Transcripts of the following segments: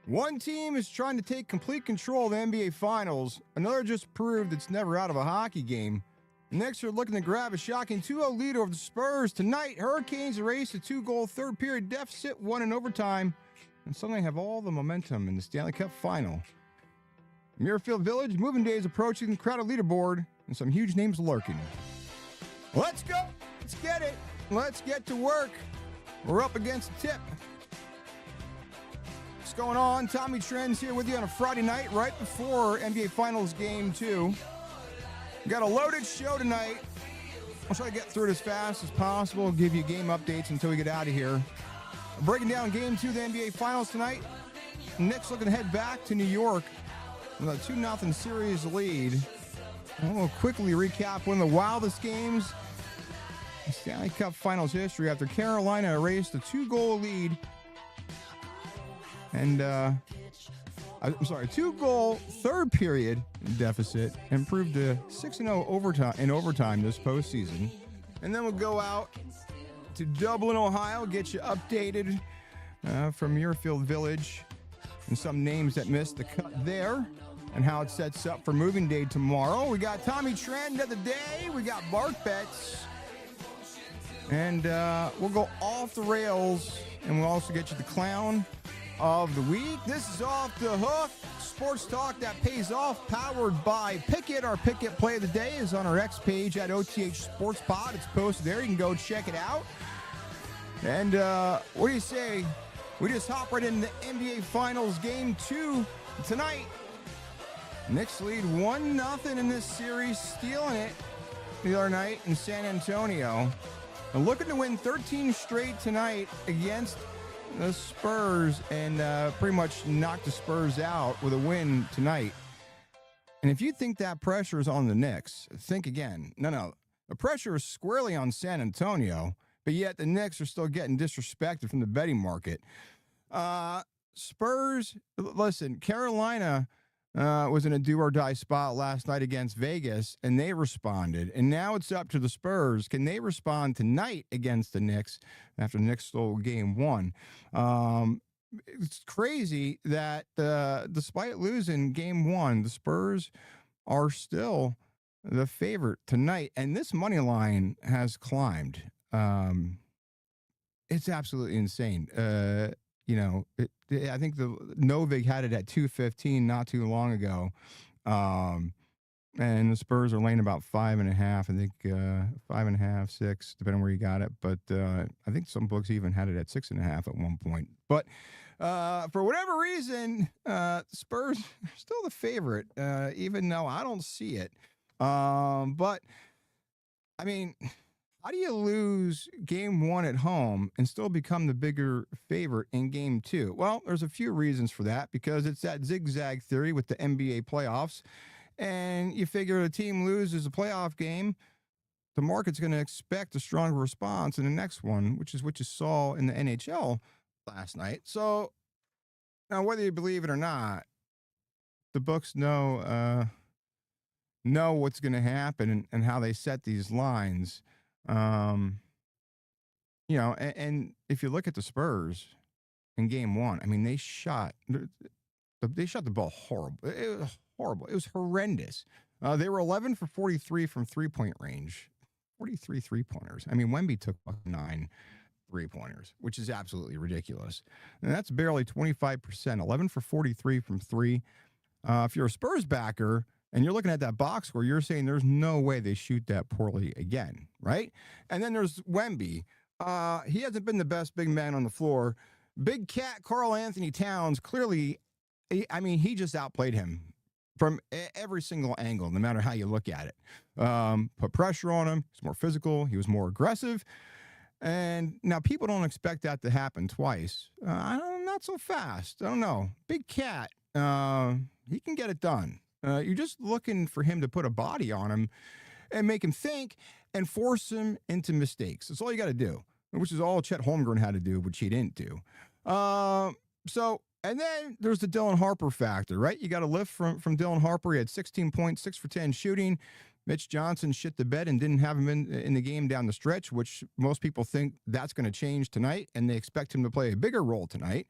One team is trying to take complete control of the NBA Finals. Another just proved it's never out of a hockey game. The Knicks are looking to grab a shocking 2-0 lead over the Spurs. Tonight, Hurricanes erase a 2-goal third-period deficit, won in overtime, and suddenly have all the momentum in the Stanley Cup Final. Muirfield Village, moving days approaching, crowded leaderboard, and some huge names lurking. Let's go! Let's get it! Let's get to work! We're up against the tip. What's going on? Tommy Trends here with you on a Friday night right before NBA Finals Game 2. We got a loaded show tonight. I'll try to get through it as fast as possible, give you game updates until we get out of here. Breaking down Game 2 of the NBA Finals tonight. Knicks looking to head back to New York with a 2-0 series lead. We'll quickly recap one of the wildest games in Stanley Cup Finals history after Carolina erased a 2-goal lead. And, 2-goal third period deficit, improved to 6-0 overtime this postseason. And then we'll go out to Dublin, Ohio, get you updated from Muirfield Village and some names that missed the cut there and how it sets up for moving day tomorrow. We got Tommy Trend of the day. We got Bark Bets. And we'll go off the rails, and we'll also get you the clown of the week. This is Off the Hook, sports talk that pays off, powered by Pickett. Our Pickett play of the day is on our X page at OTH Sports Pod. It's posted there. You can go check it out. And what do you say? We just hop right into the NBA Finals Game 2 tonight. Knicks lead 1-0 in this series, stealing it the other night in San Antonio. And looking to win 13 straight tonight against the Spurs and pretty much knock the Spurs out with a win tonight. And if you think that pressure is on the Knicks, think again. No. The pressure is squarely on San Antonio, but yet the Knicks are still getting disrespected from the betting market. Spurs, listen, Carolina was in a do-or-die spot last night against Vegas, and they responded. And now it's up to the Spurs. Can they respond tonight against the Knicks after the Knicks stole Game 1? It's crazy that despite losing Game 1, the Spurs are still the favorite tonight. And this money line has climbed. It's absolutely insane. I think the Novig had it at 215 not too long ago. And the Spurs are laying about 5.5. I think 5.5, 6, depending on where you got it. But I think some books even had it at 6.5 at one point. But for whatever reason, Spurs are still the favorite, even though I don't see it. But I mean, how do you lose Game 1 at home and still become the bigger favorite in Game 2? Well, there's a few reasons for that, because it's that zigzag theory with the NBA playoffs. And you figure a team loses a playoff game, the market's going to expect a stronger response in the next one, which is what you saw in the NHL last night. So now, whether you believe it or not, the books know what's going to happen and how they set these lines. And if you look at the Spurs in Game 1, I mean, they shot the ball horrible. It was horrible. It was horrendous. They were 11 for 43 from three-point range, 43 three-pointers. I mean, Wemby took 9 three-pointers, which is absolutely ridiculous. And that's barely 25%, 11 for 43 from three. If you're a Spurs backer, and you're looking at that box score, you're saying there's no way they shoot that poorly again, right? And then there's Wemby. He hasn't been the best big man on the floor. Big cat Karl Anthony Towns, clearly, he just outplayed him from every single angle, no matter how you look at it. Put pressure on him. He's more physical. He was more aggressive. And now people don't expect that to happen twice. Not so fast. I don't know. Big cat, he can get it done. You're just looking for him to put a body on him and make him think and force him into mistakes. That's all you got to do, which is all Chet Holmgren had to do, which he didn't do. And then there's the Dylan Harper factor, right? You got a lift from Dylan Harper. He had 16 points, 6 for 10 shooting. Mitch Johnson shit the bed and didn't have him in the game down the stretch, which most people think that's going to change tonight, and they expect him to play a bigger role tonight.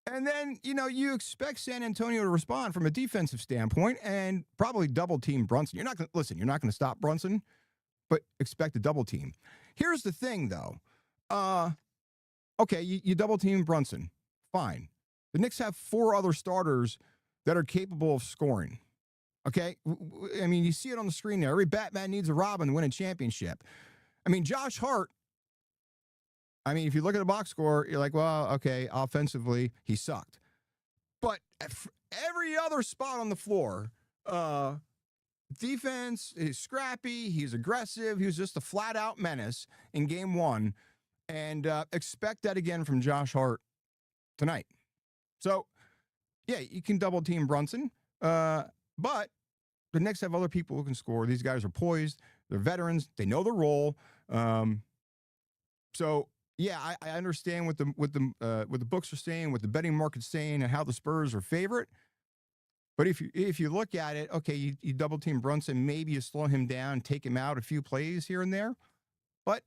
And then, you expect San Antonio to respond from a defensive standpoint and probably double team Brunson. You're not going to stop Brunson, but expect a double team. Here's the thing, though. Okay, you double team Brunson. Fine. The Knicks have 4 other starters that are capable of scoring. Okay? I mean, you see it on the screen there. Every Batman needs a Robin to win a championship. I mean, Josh Hart, if you look at the box score, you're like, well, okay, offensively, he sucked. But every other spot on the floor, defense is scrappy, he's aggressive, he was just a flat-out menace in game 1, and expect that again from Josh Hart tonight. So, yeah, you can double-team Brunson, but the Knicks have other people who can score. These guys are poised, they're veterans, they know the role. So, yeah, I understand what the books are saying, what the betting market's saying, and how the Spurs are favorite. But if you look at it, okay, you double team Brunson, maybe you slow him down, take him out a few plays here and there, but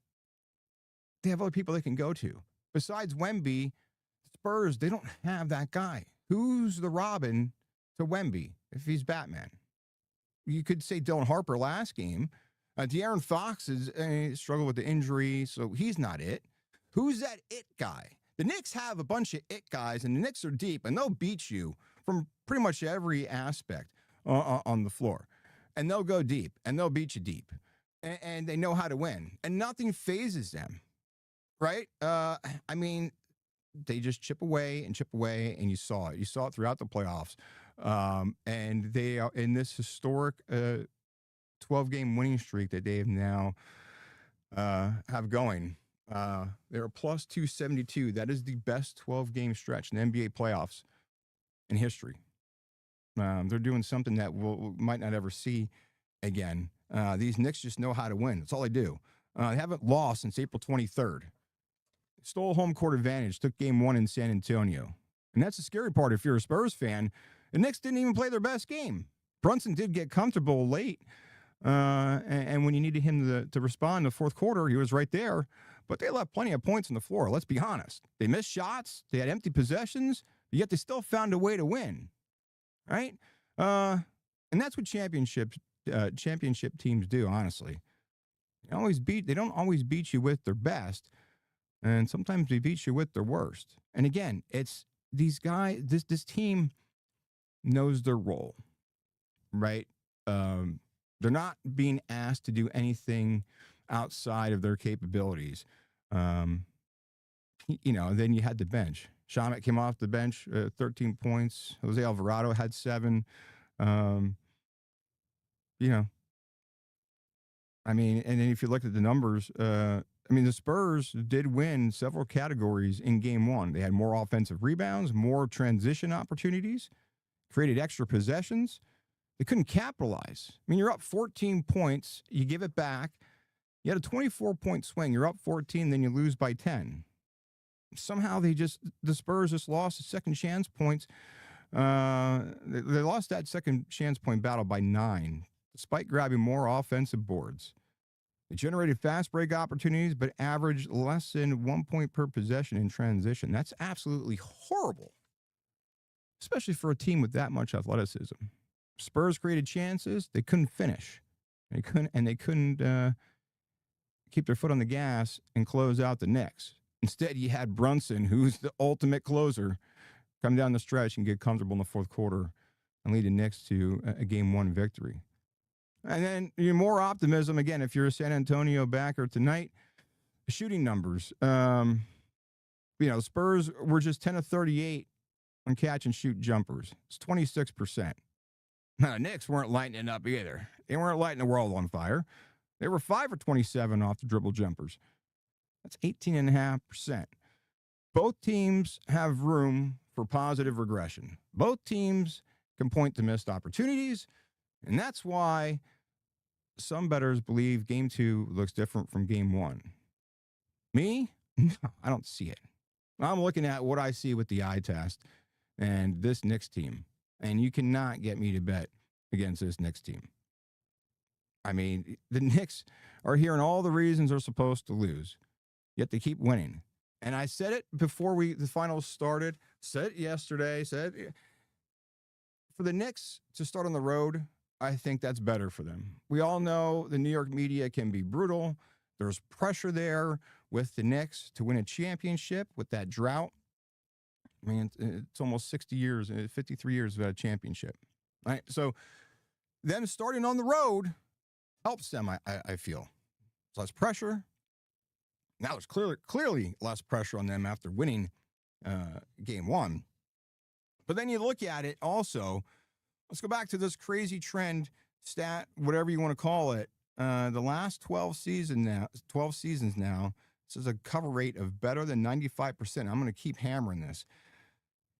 they have other people they can go to. Besides Wemby, Spurs, they don't have that guy. Who's the Robin to Wemby if he's Batman? You could say Dylan Harper last game. De'Aaron Fox is struggled with the injury, so he's not it. Who's that it guy? The Knicks have a bunch of it guys, and the Knicks are deep, and they'll beat you from pretty much every aspect on the floor. And they'll go deep, and they'll beat you deep. And they know how to win. And nothing phases them, right? They just chip away, and you saw it. You saw it throughout the playoffs. And they are in this historic 12-game winning streak that they have now have going. They're plus 272. That is the best 12-game stretch in NBA playoffs in history. They're doing something that we might not ever see again. These Knicks just know how to win. That's all they do. They haven't lost since April 23rd. Stole home court advantage, took game 1 in San Antonio. And that's the scary part if you're a Spurs fan. The Knicks didn't even play their best game. Brunson did get comfortable late. And when you needed him to respond in the fourth quarter, he was right there. But they left plenty of points on the floor. Let's be honest. They missed shots. They had empty possessions. Yet they still found a way to win. Right? And that's what championship teams do, honestly. They don't always beat you with their best. And sometimes they beat you with their worst. And again, it's these guys, this team knows their role. Right? They're not being asked to do anything outside of their capabilities. Then you had the bench. Shamet came off the bench, 13 points. Jose Alvarado had 7. And then if you look at the numbers, the Spurs did win several categories in game 1. They had more offensive rebounds, more transition opportunities, created extra possessions. They couldn't capitalize. You're up 14 points. You give it back. You had a 24-point swing. You're up 14, then you lose by 10. Somehow the Spurs just lost the second chance points. They lost that second chance point battle by 9, despite grabbing more offensive boards. They generated fast break opportunities, but averaged less than 1 point per possession in transition. That's absolutely horrible, especially for a team with that much athleticism. Spurs created chances. They couldn't finish. They couldn't keep their foot on the gas and close out the Knicks. Instead, you had Brunson, who's the ultimate closer, come down the stretch and get comfortable in the fourth quarter and lead the Knicks to a game 1 victory. And then more optimism, again, if you're a San Antonio backer tonight, shooting numbers. Spurs were just 10 of 38 on catch and shoot jumpers. It's 26%. Now, the Knicks weren't lighting it up either. They weren't lighting the world on fire. They were 5 for 27 off the dribble jumpers. That's 18.5%. Both teams have room for positive regression. Both teams can point to missed opportunities, and that's why some bettors believe game 2 looks different from game 1. Me? No, I don't see it. I'm looking at what I see with the eye test and this Knicks team. And you cannot get me to bet against this Knicks team. The Knicks are hearing all the reasons they're supposed to lose, yet they keep winning. And I said it before the finals started, said it yesterday, said it, for the Knicks to start on the road, I think that's better for them. We all know the New York media can be brutal. There's pressure there with the Knicks to win a championship with that drought. I mean, it's almost 60 years, 53 years without a championship. Right? So them starting on the road helps them, I feel. It's less pressure. Now there's clearly less pressure on them after winning game one. But then you look at it also, let's go back to this crazy trend stat, whatever you want to call it. The last 12 seasons now, this is a cover rate of better than 95%. I'm going to keep hammering this.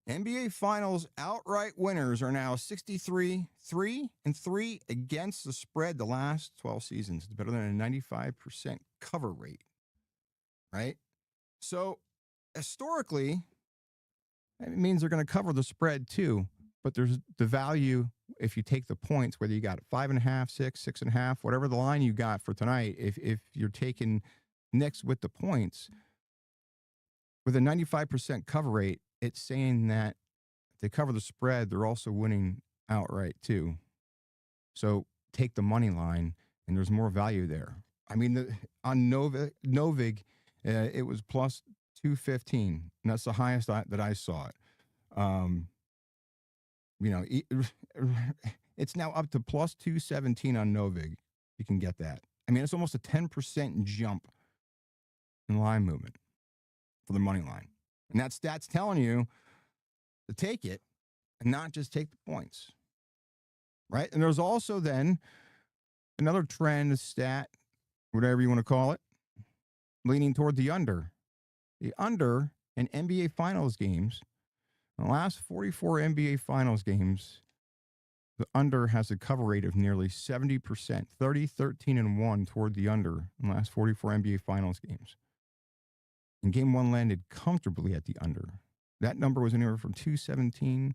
NBA Finals outright winners are now 63-3-3 against the spread the last 12 seasons. It's better than a 95% cover rate, right? So historically, it means they're going to cover the spread too. But there's the value if you take the points, whether you got 5.5, 6, 6.5, whatever the line you got for tonight. If you're taking Knicks with the points, with a 95% cover rate, it's saying that if they cover the spread, they're also winning outright too. So take the money line, and there's more value there. I mean, on Novig, it was plus 215, and that's the highest that I saw it. It's now up to plus 217 on Novig. You can get that. I mean, it's almost a 10% jump in line movement for the money line. And that stat's telling you to take it and not just take the points, right? And there's also then another trend stat, whatever you want to call it, leaning toward the under. The under in NBA Finals games, in the last 44 NBA Finals games, the under has a cover rate of nearly 70%, 30, 13, and 1 toward the under in the last 44 NBA Finals games. And game one landed comfortably at the under. That number was anywhere from 217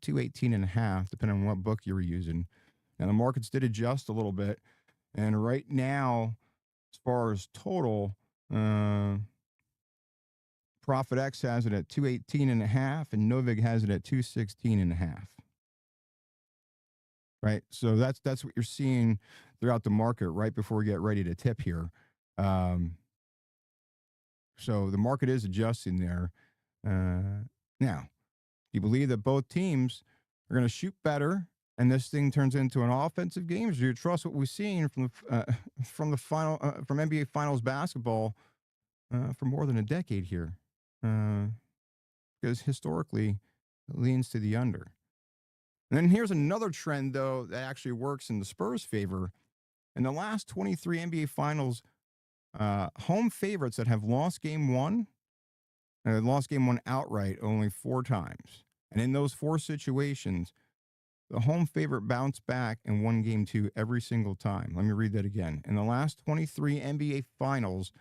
to 218.5, depending on what book you were using. And the markets did adjust a little bit. And right now, as far as total, Profit X has it at 218.5, and Novig has it at 216.5. Right, so that's what you're seeing throughout the market right before we get ready to tip here. So the market is adjusting there. Now, you believe that both teams are going to shoot better, and this thing turns into an offensive game? Or do you trust what we've seen from the final from NBA Finals basketball for more than a decade here? Because historically, it leans to the under. And then here's another trend, though, that actually works in the Spurs' favor. In the last 23 NBA Finals, home favorites that have lost game one outright only 4 times. And in those 4 situations, the home favorite bounced back and won game 2 every single time. Let me read that again. In the last 23 NBA Finals,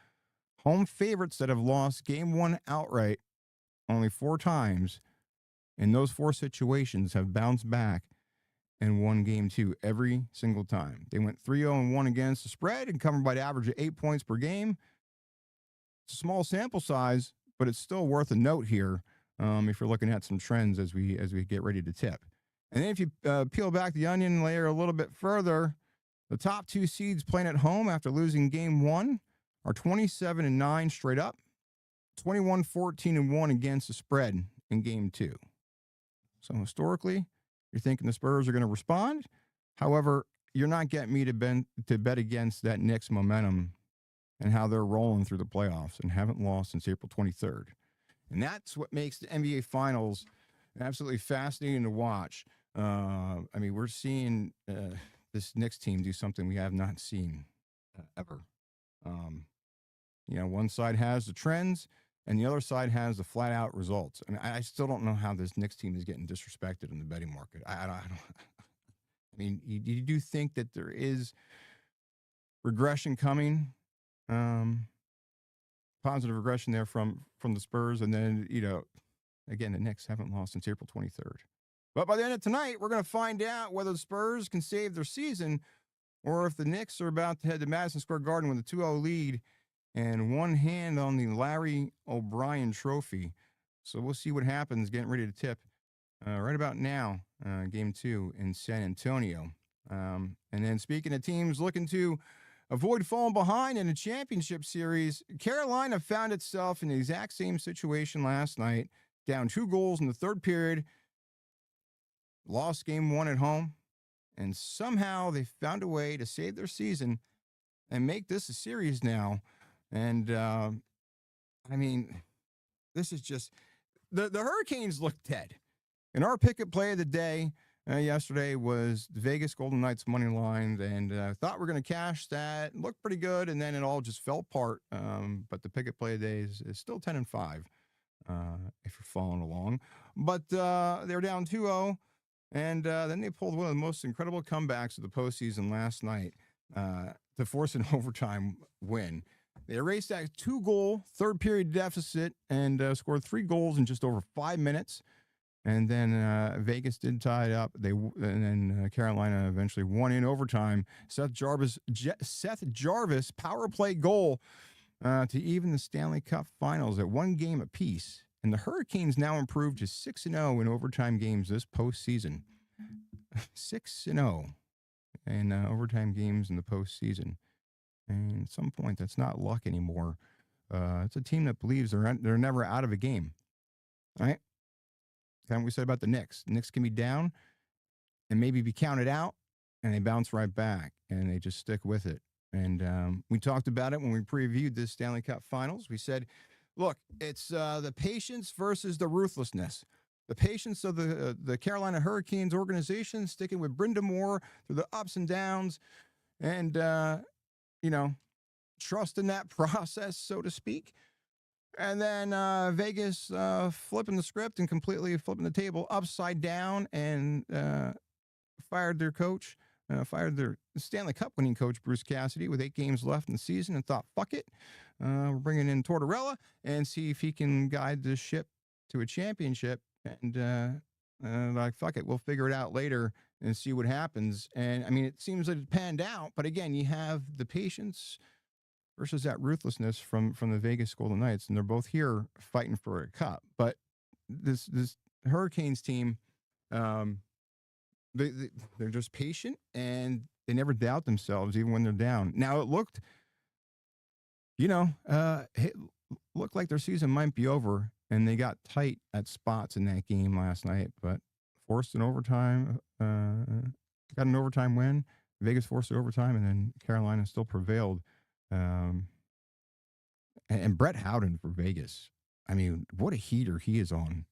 home favorites that have lost game 1 outright only 4 times in those 4 situations have bounced back and won game 2 every single time. They went 3-0-1 against the spread and covered by an average of 8 points per game. It's a small sample size, but it's still worth a note here if you're looking at some trends as we get ready to tip. And then if you peel back the onion layer a little bit further, the top 2 seeds playing at home after losing game 1 are 27-9 straight up, 21-14-1 against the spread in game 2. So historically, you're thinking the Spurs are going to respond. However, you're not getting me to bet against that Knicks momentum and how they're rolling through the playoffs and haven't lost since April 23rd. And that's what makes the NBA Finals absolutely fascinating to watch. I mean, we're seeing this Knicks team do something we have not seen ever. One side has the trends, and the other side has the flat-out results. I mean, I still don't know how this Knicks team is getting disrespected in the betting market. I don't. I mean, you do think that there is regression coming, positive regression there from the Spurs, and then again, the Knicks haven't lost since April 23rd. But by the end of tonight, we're going to find out whether the Spurs can save their season, or if the Knicks are about to head to Madison Square Garden with a 2-0 lead and one hand on the Larry O'Brien Trophy. So we'll see what happens. Getting ready to tip right about now, game 2 in San Antonio. And then speaking of teams looking to avoid falling behind in a championship series, Carolina found itself in the exact same situation last night, down 2 goals in the third period, lost game 1 at home, and somehow they found a way to save their season and make this a series now. And, I mean, this is just the Hurricanes look dead. And our pick-up play of the day yesterday was the Vegas Golden Knights money line, and I thought we are going to cash that. It looked pretty good, and then it all just fell apart. But the pick-up play of the day is still 10-5 if you're following along. But they were down 2-0, and then they pulled one of the most incredible comebacks of the postseason last night to force an overtime win. They erased that 2-goal third-period deficit and scored 3 goals in just over 5 minutes. And then Vegas did tie it up. And then Carolina eventually won in overtime. Seth Jarvis power play goal to even the Stanley Cup Finals at 1 game apiece. And the Hurricanes now improved to 6-0 in overtime games this postseason. 6-0 in overtime games in the postseason. And at some point, that's not luck anymore. It's a team that believes they're never out of a game. All right? Kind of what we said about the Knicks. The Knicks can be down and maybe be counted out, and they bounce right back, and they just stick with it. And we talked about it when we previewed this Stanley Cup Finals. We said, look, it's the patience versus the ruthlessness. The patience of the Carolina Hurricanes organization, sticking with Brenda Moore through the ups and downs, and, trust in that process, so to speak. And then Vegas flipping the script and completely flipping the table upside down and fired their coach, fired their Stanley Cup winning coach, Bruce Cassidy, with 8 games left in the season and thought, fuck it. We're bringing in Tortorella and see if he can guide the ship to a championship. And like, fuck it, we'll figure it out later and see what happens. And, I mean, it seems like it panned out. But, again, you have the patience versus that ruthlessness from the Vegas Golden Knights, and they're both here fighting for a cup. But this Hurricanes team, they're just patient, and they never doubt themselves, even when they're down. Now it looked, looked like their season might be over, and they got tight at spots in that game last night, but forced an overtime, got an overtime win. Vegas forced it overtime, and then Carolina still prevailed. And Brett Howden for Vegas. I mean, what a heater he is on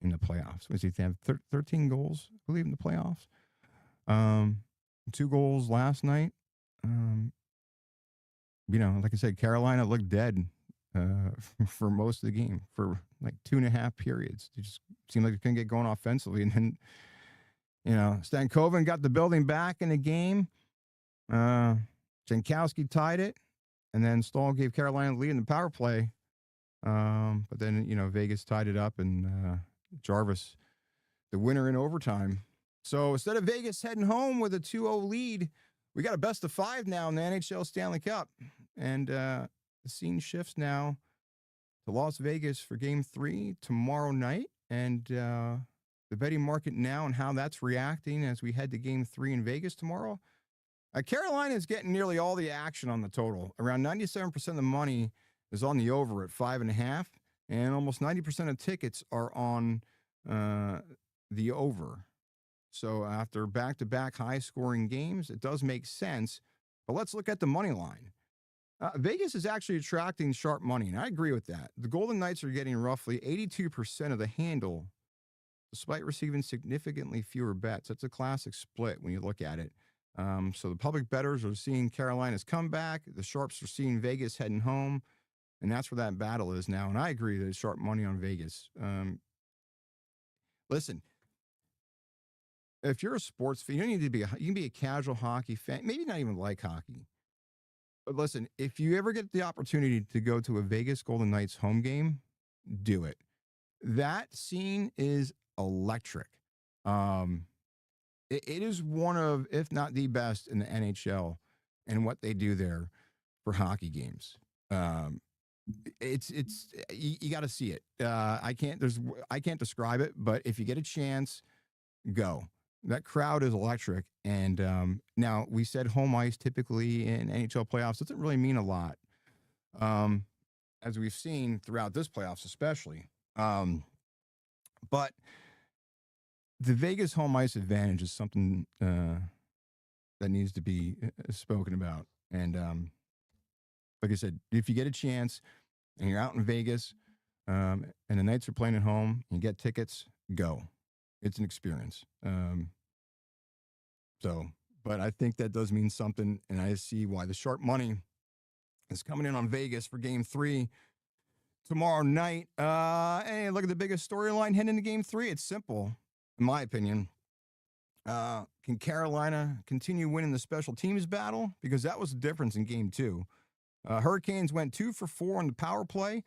in the playoffs. Was he have 13 goals, I believe, in the playoffs? 2 goals last night. Like I said, Carolina looked dead for most of the game for like 2.5 periods. They just seemed like they couldn't get going offensively. And then, Stankoven got the building back in the game. Jankowski tied it. And then Stahl gave Carolina the lead in the power play. But then, Vegas tied it up, and Jarvis, the winner in overtime. So instead of Vegas heading home with a 2-0 lead, we got a best of 5 now in the NHL Stanley Cup. And the scene shifts now to Las Vegas for Game 3 tomorrow night. And the betting market now and how that's reacting as we head to Game 3 in Vegas tomorrow. Carolina is getting nearly all the action on the total. Around 97% of the money is on the over at 5.5, and almost 90% of tickets are on the over. So after back-to-back high-scoring games, it does make sense. But let's look at the money line. Vegas is actually attracting sharp money, and I agree with that. The Golden Knights are getting roughly 82% of the handle, despite receiving significantly fewer bets. That's a classic split when you look at it. So the public bettors are seeing Carolina's comeback. The sharps are seeing Vegas heading home. And that's where that battle is now. And I agree that it's sharp money on Vegas. Listen, if you're a sports fan, you don't need to be, you can be a casual hockey fan, maybe not even like hockey. But listen, if you ever get the opportunity to go to a Vegas Golden Knights home game, do it. That scene is electric. It is one of, if not the best in the NHL and what they do there for hockey games. Um, it's you got to see it. I can't describe it, but if you get a chance, go. That crowd is electric. And now we said home ice typically in NHL playoffs doesn't really mean a lot, um, as we've seen throughout this playoffs, especially. Um, but the Vegas home ice advantage is something that needs to be spoken about. And like I said, if you get a chance and you're out in Vegas and the Knights are playing at home, and you get tickets, go. It's an experience. So, but I think that does mean something, and I see why the sharp money is coming in on Vegas for Game 3 tomorrow night. And look at the biggest storyline heading into Game 3. It's simple, in my opinion. Can Carolina continue winning the special teams battle? Because that was the difference in Game 2. Hurricanes went 2 for 4 on the power play,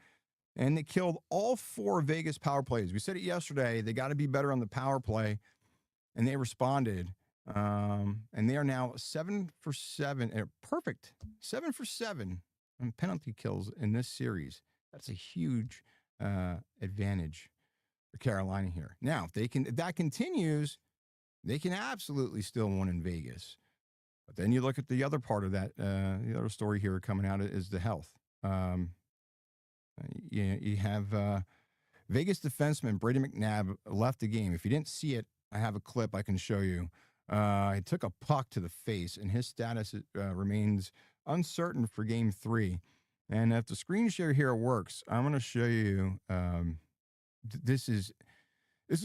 and they killed all 4 Vegas power plays. We said it yesterday. They got to be better on the power play, and they responded. And they are now 7 for 7. Perfect. 7 for 7 on penalty kills in this series. That's a huge advantage for Carolina here. Now, if that continues, they can absolutely still win in Vegas. But then you look at the other part of that, the other story here coming out is the health. You have Vegas defenseman Brady McNabb left the game. If you didn't see it, I have a clip I can show you. He took a puck to the face, and his status remains uncertain for Game 3. And if the screen share here works, I'm going to show you. This is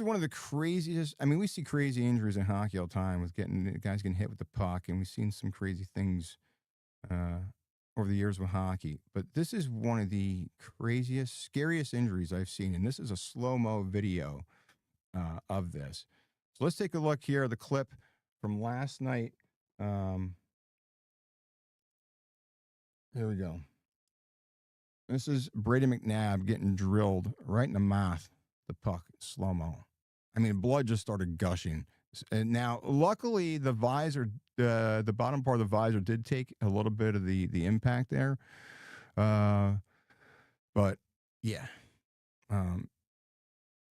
one of the craziest. I mean, we see crazy injuries in hockey all the time with guys getting hit with the puck, and we've seen some crazy things over the years with hockey. But this is one of the craziest, scariest injuries I've seen, and this is a slow-mo video of this. So let's take a look here, the clip from last night. Here we go. This is Brady McNabb getting drilled right in the mouth, the puck, slow-mo. I mean, blood just started gushing. And now, luckily, the visor, the bottom part of the visor did take a little bit of the impact there. But, yeah.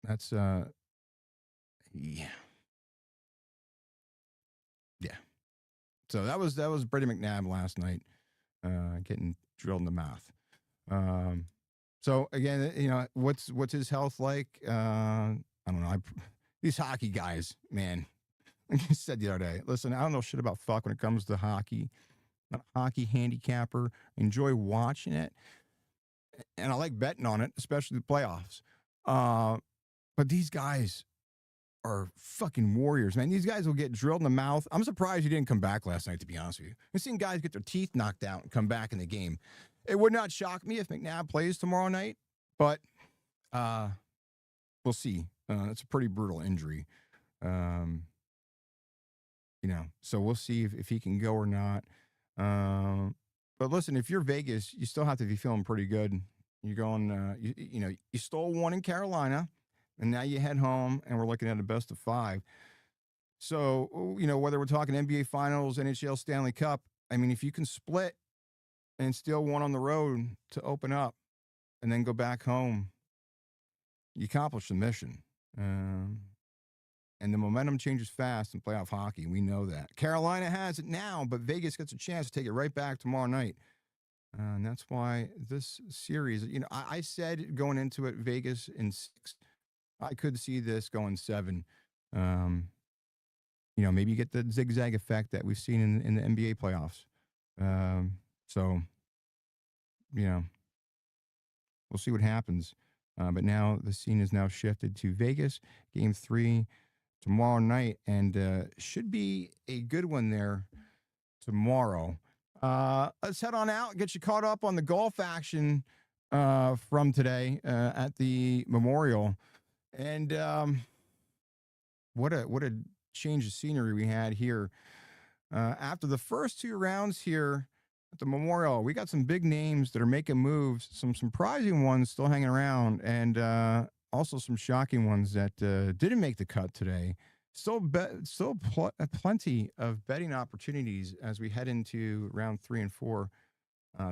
That's, yeah. Yeah. So that was Brady McNabb last night, getting drilled in the mouth. So again, what's his health like? I don't know. These hockey guys, man. Like I said the other day, listen, I don't know shit about fuck when it comes to hockey. I'm not a hockey handicapper. I enjoy watching it, and I like betting on it, especially the playoffs. But these guys are fucking warriors, man. These guys will get drilled in the mouth. I'm surprised you didn't come back last night, to be honest with you. I've seen guys get their teeth knocked out and come back in the game. It would not shock me if McNabb plays tomorrow night, but we'll see. It's a pretty brutal injury. So we'll see if he can go or not. But listen, if you're Vegas, you still have to be feeling pretty good. You're going, you stole one in Carolina, and now you head home, and we're looking at a best of 5. So, whether we're talking NBA Finals, NHL Stanley Cup, I mean, if you can split and steal one on the road to open up and then go back home, you accomplish the mission. And the momentum changes fast in playoff hockey. We know that. Carolina has it now, but Vegas gets a chance to take it right back tomorrow night. And that's why this series, I said going into it, Vegas in 6. I could see this going 7. Maybe you get the zigzag effect that we've seen in the NBA playoffs. So, we'll see what happens. But now the scene is now shifted to Vegas, Game 3 tomorrow night, and should be a good one there tomorrow. Let's head on out, get you caught up on the golf action from today at the Memorial. And what a change of scenery we had here. After the first 2 rounds here at the Memorial, we got some big names that are making moves, some surprising ones still hanging around, and also some shocking ones that didn't make the cut today. Still plenty of betting opportunities as we head into round 3 and 4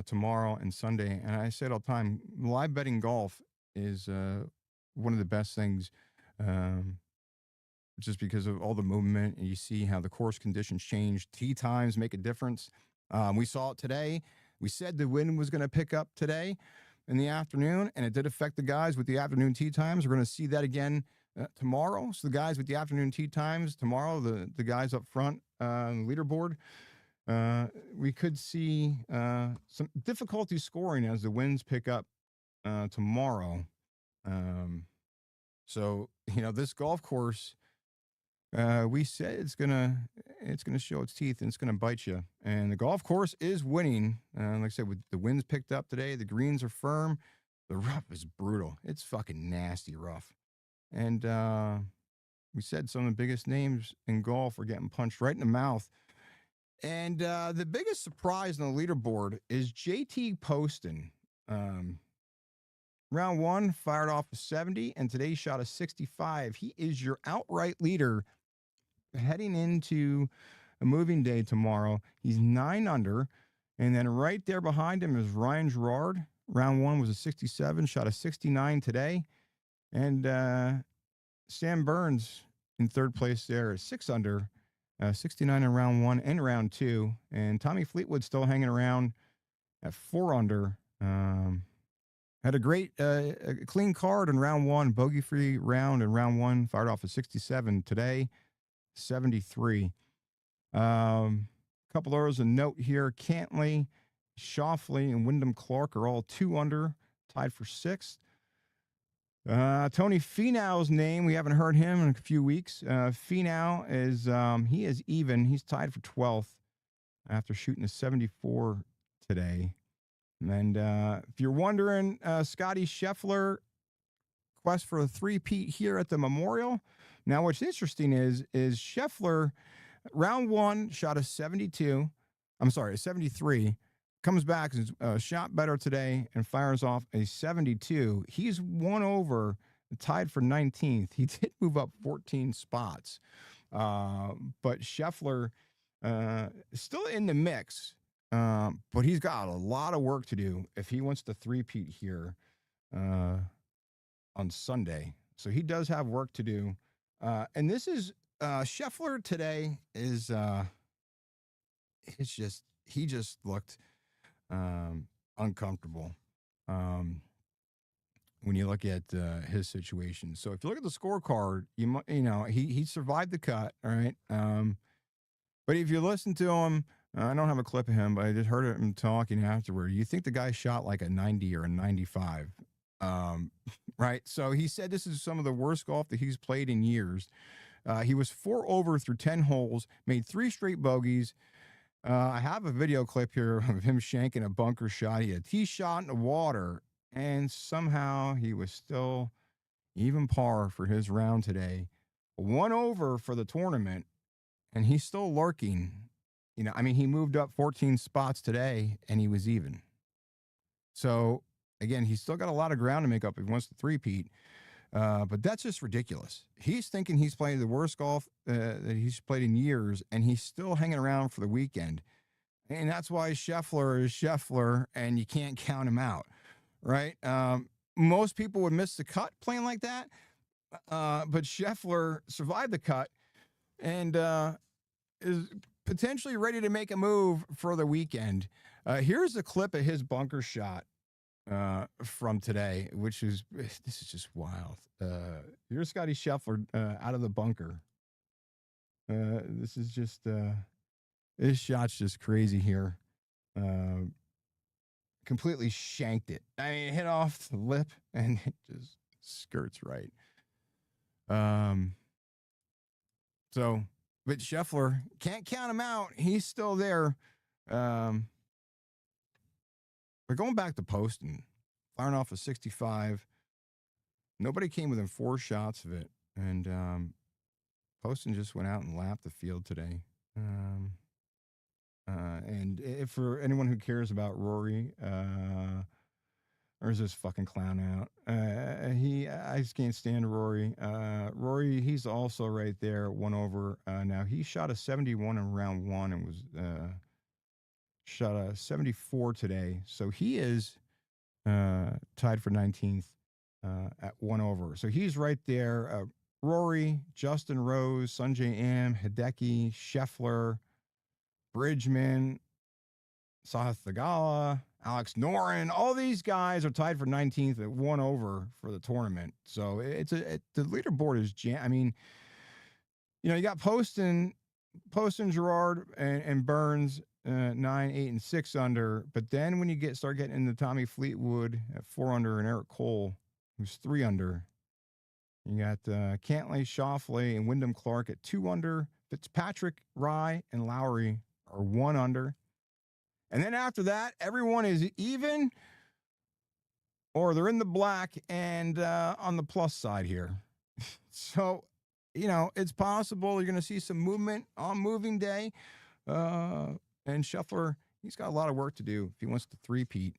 tomorrow and Sunday. And I say it all the time, live betting golf is one of the best things, um, just because of all the movement. And you see how the course conditions change. Tee times make a difference. We saw it today. We said the wind was going to pick up today in the afternoon, and it did affect the guys with the afternoon tee times. We're going to see that again tomorrow. So the guys with the afternoon tee times tomorrow, the guys up front on the leaderboard, we could see some difficulty scoring as the winds pick up tomorrow. Um, so this golf course, we said it's gonna show its teeth and it's gonna bite you. And the golf course is winning. Like I said, with the winds picked up today, the greens are firm. The rough is brutal. It's fucking nasty rough. And we said some of the biggest names in golf are getting punched right in the mouth. And the biggest surprise on the leaderboard is JT Poston. Round one fired off a 70, and today shot a 65. He is your outright leader heading into a moving day tomorrow. He's 9 under. And then right there behind him is Ryan Gerard. Round one was a 67, shot a 69 today. And Sam Burns in third place there is 6 under, 69 in round one and round two. And Tommy Fleetwood still hanging around at 4 under. Had a great a clean card in round one, bogey-free round in round one, fired off a 67 today, 73. Couple others of note here. Cantley, Shoffley, and Wyndham Clark are all 2 under, tied for 6th. Tony Finau's name, we haven't heard him in a few weeks. Finau he is even. He's tied for 12th after shooting a 74 today. And if you're wondering, Scotty Scheffler, quest for a three-peat here at the Memorial. Now, what's interesting is Scheffler, round one, shot a 72. I'm sorry, a 73. Comes back, shot better today, and fires off a 72. He's 1 over, tied for 19th. He did move up 14 spots. But Scheffler is still in the mix. But he's got a lot of work to do if he wants to three-peat here on Sunday. So he does have work to do. And this is Scheffler today is he just looked uncomfortable when you look at his situation. So if you look at the scorecard, he survived the cut, all right? But if you listen to him, I don't have a clip of him, but I just heard him talking afterward. You think the guy shot like a 90 or a 95, right? So he said this is some of the worst golf that he's played in years. He was 4 over through 10 holes, made 3 straight bogeys. I have a video clip here of him shanking a bunker shot. He had a tee shot in the water, and somehow he was still even par for his round today. 1 over for the tournament, and he's still lurking. He moved up 14 spots today, and he was even. So, again, he's still got a lot of ground to make up if he wants to three-peat. But that's just ridiculous. He's thinking he's playing the worst golf that he's played in years, and he's still hanging around for the weekend. And that's why Scheffler is Scheffler, and you can't count him out, right? Most people would miss the cut playing like that, but Scheffler survived the cut and is potentially ready to make a move for the weekend. Here's a clip of his bunker shot from today, this is just wild. Here's Scotty Scheffler out of the bunker. This is just his shot's just crazy here. Completely shanked it. It hit off the lip and it just skirts right. But Scheffler, can't count him out. He's still there. But going back to Poston, firing off a 65. Nobody came within 4 shots of it. And Poston just went out and lapped the field today. And if for anyone who cares about Rory, there's this fucking clown out. I just can't stand Rory. Rory, he's also right there, 1 over. Now he shot a 71 in round one and was shot a 74 today. So he is tied for 19th at 1 over. So he's right there. Rory, Justin Rose, Sanjay Am, Hideki, Scheffler, Bridgman, Sahith Theegala, Alex Noren, all these guys are tied for 19th at 1 over for the tournament. So the leaderboard is I mean, you got Poston, Gerard, and Burns 9, 8, and 6 under. But then when you start getting into Tommy Fleetwood at 4 under and Eric Cole, who's 3 under. You got Cantlay, Schauffele, and Wyndham Clark at 2 under. Fitzpatrick, Rye, and Lowry are 1 under. And then after that, everyone is even or they're in the black and on the plus side here. So, it's possible you're going to see some movement on moving day. And Scheffler, he's got a lot of work to do if he wants to three-peat.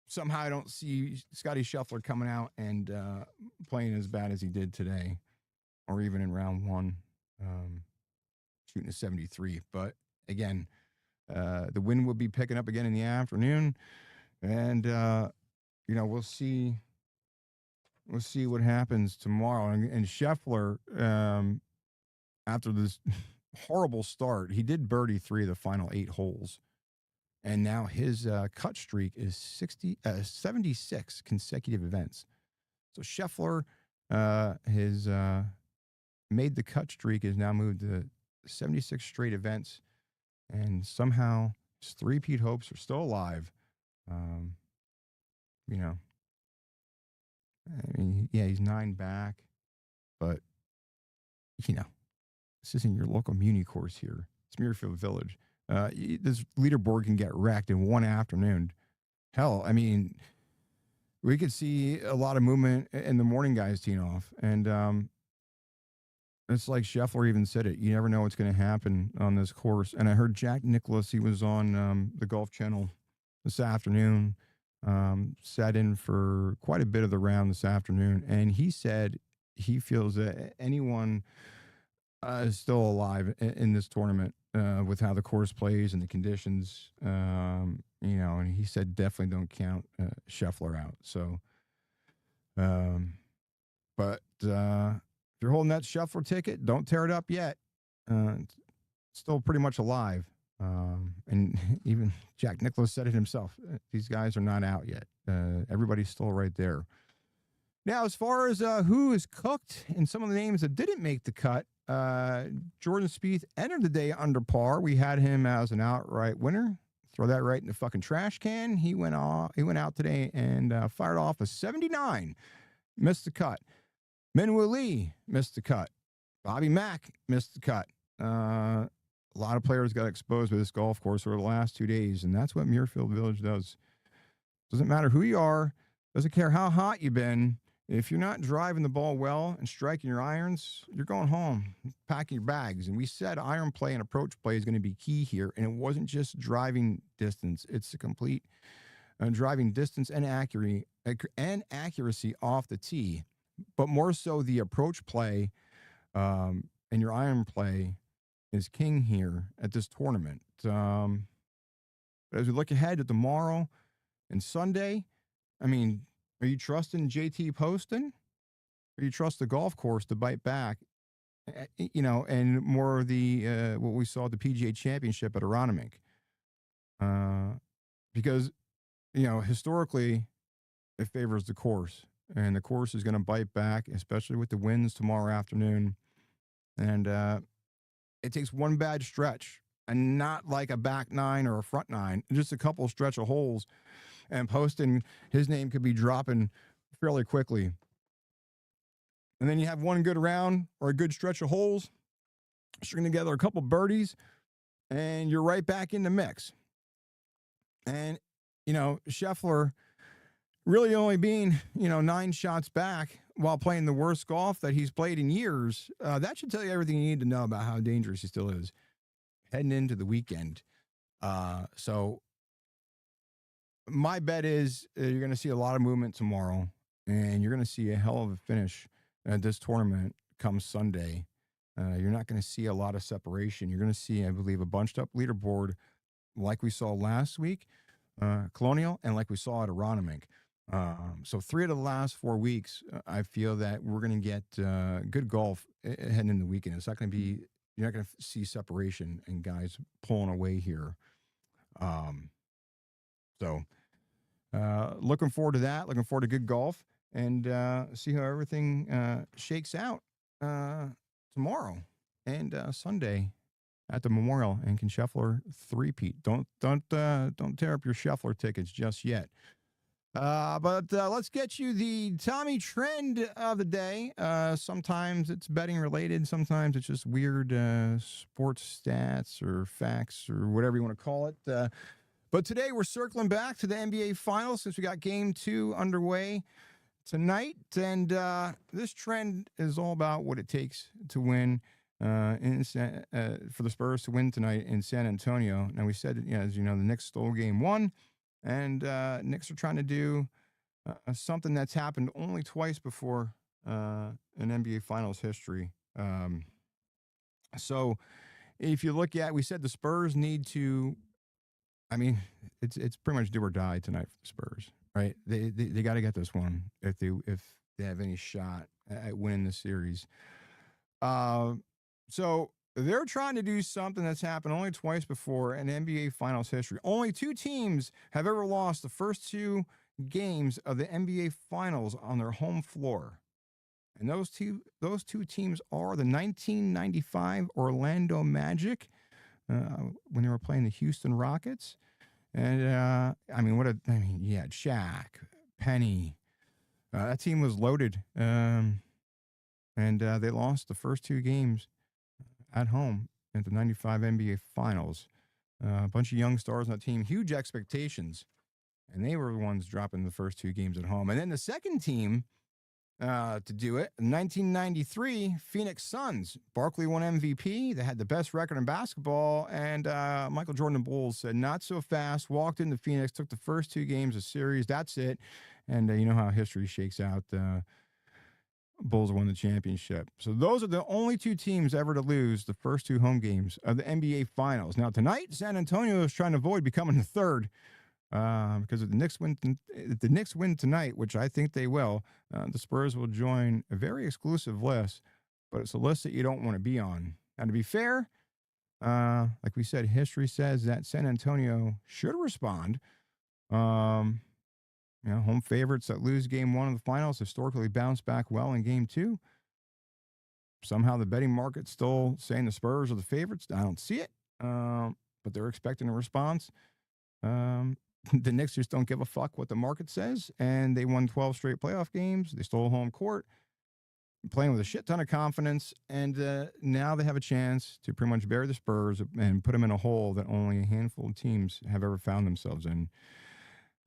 Somehow I don't see Scotty Scheffler coming out and playing as bad as he did today, or even in round one, shooting a 73. But again, the wind will be picking up again in the afternoon, and we'll see what happens tomorrow. And Scheffler, after this horrible start, he did birdie 3 of the final 8 holes. And now his cut streak is 76 consecutive events. So Scheffler has made the cut streak, has now moved to 76 straight events. And somehow his three-peat hopes are still alive. He's 9 back. But, this isn't your local muni course here. It's Muirfield Village. This leaderboard can get wrecked in one afternoon. Hell, I mean, we could see a lot of movement in the morning guys teeing off. And it's like Scheffler even said it. You never know what's going to happen on this course. And I heard Jack Nicklaus, he was on the Golf Channel this afternoon, sat in for quite a bit of the round this afternoon. And he said he feels that anyone is still alive in this tournament. With how the course plays and the conditions, and he said definitely don't count Scheffler out. So, but if you're holding that Scheffler ticket, don't tear it up yet. It's still pretty much alive. And even Jack Nicklaus said it himself. These guys are not out yet. Everybody's still right there. Now, as far as who is cooked and some of the names that didn't make the cut, Jordan Spieth entered the day under par. We had him as an outright winner. Throw that right in the fucking trash can. He went out today and fired off a 79. Missed the cut. Minwoo Lee missed the cut. Bobby Mack missed the cut. A lot of players got exposed with this golf course over the last 2 days, and that's what Muirfield Village does. Doesn't matter who you are. Doesn't care how hot you've been. If you're not driving the ball well and striking your irons, you're going home, packing your bags. And we said iron play and approach play is going to be key here. And it wasn't just driving distance. It's a complete driving distance and accuracy off the tee. But more so the approach play and your iron play is king here at this tournament. But as we look ahead to tomorrow and Sunday, I mean, are you trusting JT Poston? Or you trust the golf course to bite back? And more of the what we saw at the PGA Championship at Aronimink. Because, historically, it favors the course. And the course is going to bite back, especially with the winds tomorrow afternoon. And it takes one bad stretch, and not like a back nine or a front nine, just a couple stretch of holes. And Poston, his name could be dropping fairly quickly. And then you have one good round or a good stretch of holes, string together a couple birdies, and you're right back in the mix. And, Scheffler really only being, 9 shots back while playing the worst golf that he's played in years, that should tell you everything you need to know about how dangerous he still is heading into the weekend. So my bet is you're going to see a lot of movement tomorrow, and you're going to see a hell of a finish at this tournament come Sunday. You're not going to see a lot of separation. You're going to see, I believe, a bunched up leaderboard like we saw last week, Colonial, and like we saw at Aronimink. So 3 of the last 4 weeks, I feel that we're going to get good golf heading in the weekend. It's not going to be, you're not going to see separation and guys pulling away here. So looking forward to that. Looking forward to good golf and see how everything shakes out tomorrow and Sunday at the Memorial and can Scheffler three-peat. Don't tear up your Scheffler tickets just yet. But let's get you the Tommy trend of the day. Sometimes it's betting related. Sometimes it's just weird sports stats or facts or whatever you want to call it. But today we're circling back to the NBA Finals since we got Game 2 underway tonight. And this trend is all about what it takes to win for the Spurs to win tonight in San Antonio. Now, we said, as you know, the Knicks stole Game 1. And Knicks are trying to do something that's happened only twice before in NBA Finals history. So if you look at, we said the Spurs need to, I mean, it's pretty much do or die tonight for the Spurs, right? They got to get this one if they have any shot at winning the series. So they're trying to do something that's happened only twice before in NBA Finals history. Only 2 teams have ever lost the first 2 games of the NBA Finals on their home floor. And those two teams are the 1995 Orlando Magic when they were playing the Houston Rockets. And, you had Shaq, Penny. That team was loaded. And they lost the first 2 games at home at the 95 NBA Finals. A bunch of young stars on that team, huge expectations, and they were the ones dropping the first 2 games at home. And then the second team to do it, 1993 Phoenix Suns. Barkley won MVP. They had the best record in basketball, and Michael Jordan and Bulls said, not so fast, walked into Phoenix, took the first 2 games of series. That's it. And you know how history shakes out. Bulls won the championship. So those are the only 2 teams ever to lose the first 2 home games of the NBA Finals. Now tonight, San Antonio is trying to avoid becoming the third because if the Knicks win tonight, which I think they will, the Spurs will join a very exclusive list, but it's a list that you don't want to be on. Now, to be fair, like we said, history says that San Antonio should respond. Home favorites that lose Game 1 of the Finals historically bounce back well in Game 2. Somehow the betting market's still saying the Spurs are the favorites. I don't see it, but they're expecting a response. The Knicks just don't give a fuck what the market says, and they won 12 straight playoff games. They stole home court, playing with a shit ton of confidence, and now they have a chance to pretty much bury the Spurs and put them in a hole that only a handful of teams have ever found themselves in.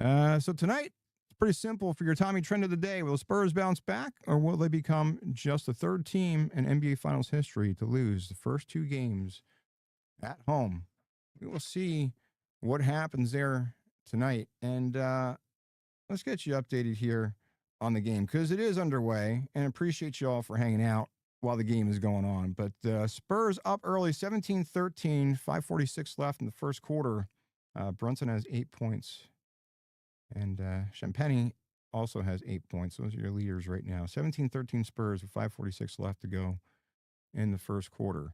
So tonight, pretty simple for your Tommy trend of the day. Will the Spurs bounce back, or will they become just the 3rd team in NBA Finals history to lose the first 2 games at home? We will see what happens there tonight. And let's get you updated here on the game because it is underway, and appreciate you all for hanging out while the game is going on. But Spurs up early, 17-13, 5:46 left in the first quarter. Brunson has 8 points. And Champagny also has 8 points. Those are your leaders right now. 17-13 Spurs with 5:46 left to go in the first quarter.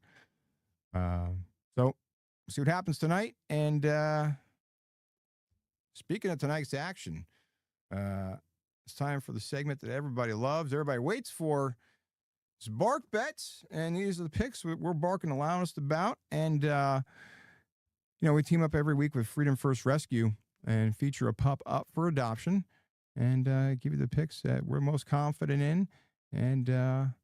So see what happens tonight. And speaking of tonight's action, it's time for the segment that everybody loves, everybody waits for. It's Bark Bets. And these are the picks we're barking the loudest about. And, we team up every week with Freedom First Rescue and feature a pup up for adoption and give you the picks that we're most confident in, and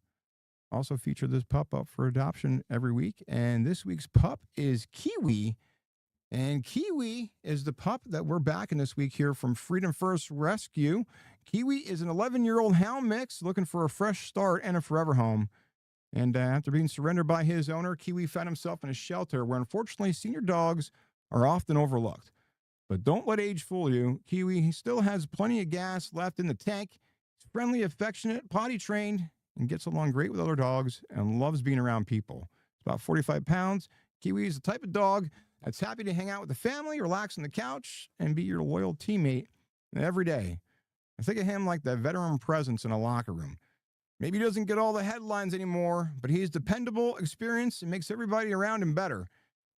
also feature this pup up for adoption every week. And this week's pup is Kiwi, and Kiwi is the pup that we're backing this week here from Freedom First Rescue. Kiwi is an 11-year-old hound mix looking for a fresh start and a forever home. And after being surrendered by his owner, Kiwi found himself in a shelter where, unfortunately, senior dogs are often overlooked. But don't let age fool you. Kiwi, he still has plenty of gas left in the tank. He's friendly, affectionate, potty trained. and gets along great with other dogs and loves being around people. It's about 45 pounds. Kiwi is the type of dog that's happy to hang out with the family, relax on the couch, and be your loyal teammate every day. I think of him like that veteran presence in a locker room. Maybe he doesn't get all the headlines anymore, but he's dependable, experienced, and makes everybody around him better.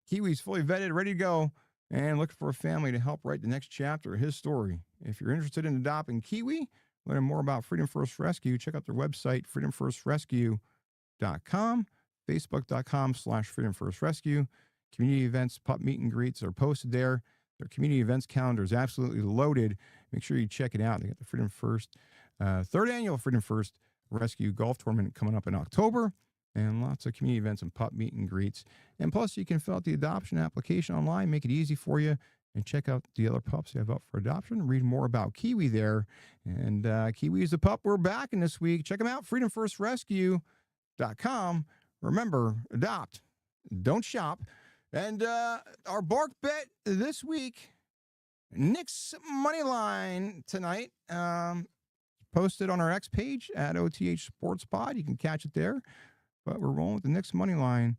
Kiwi's fully vetted, ready to go, and looking for a family to help write the next chapter of his story. If you're interested in adopting Kiwi, learn more about Freedom First Rescue, check out their website, freedomfirstrescue.com, facebook.com/Freedom First Rescue. Community events, pup meet and greets are posted there. Their community events calendar is absolutely loaded. Make sure you check it out. They got the Freedom First, third annual Freedom First Rescue Golf Tournament coming up in October, and lots of community events and pup meet and greets. And plus, you can fill out the adoption application online, make it easy for you, and check out the other pups you have up for adoption. Read more about Kiwi there. And Kiwi is the pup we're backing this week. Check them out, freedomfirstrescue.com. Remember, adopt, don't shop. And our bark bet this week, Knicks money line tonight, posted on our X page at OTH Sports Pod. You can catch it there. But we're rolling with the Knicks money line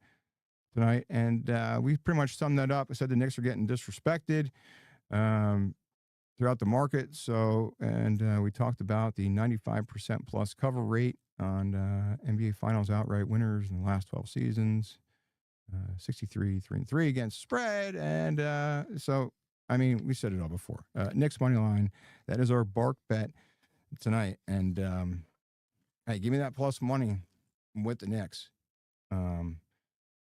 tonight, and we pretty much summed that up. I said the Knicks are getting disrespected throughout the market. So, and we talked about the 95% plus cover rate on NBA Finals outright winners in the last 12 seasons. 63-3-3 against spread. And so, I mean, we said it all before. Knicks money line, that is our bark bet tonight. And hey, give me that plus money with the Knicks.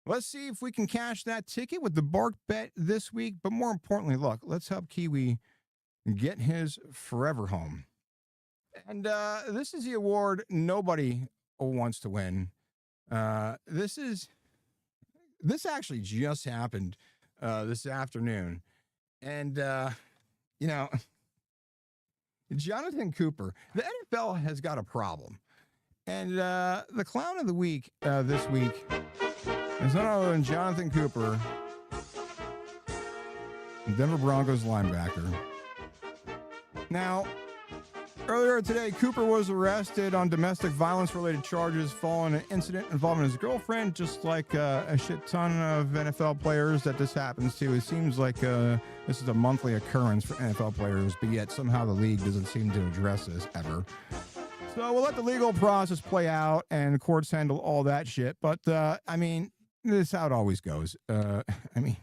Let's see if we can cash that ticket with the bark bet this week. But more importantly, look, let's help Kiwi get his forever home. And this is the award nobody wants to win. This actually just happened this afternoon. And, you know, Jonathan Cooper, the NFL has got a problem. And the clown of the week this week is none other than Jonathan Cooper, Denver Broncos linebacker. Now, earlier today, Cooper was arrested on domestic violence-related charges following an incident involving his girlfriend, just like a shit ton of NFL players that this happens to. It seems like this is a monthly occurrence for NFL players, but yet somehow the league doesn't seem to address this ever. So we'll let the legal process play out and the courts handle all that shit. But, I mean, this is how it always goes. I mean,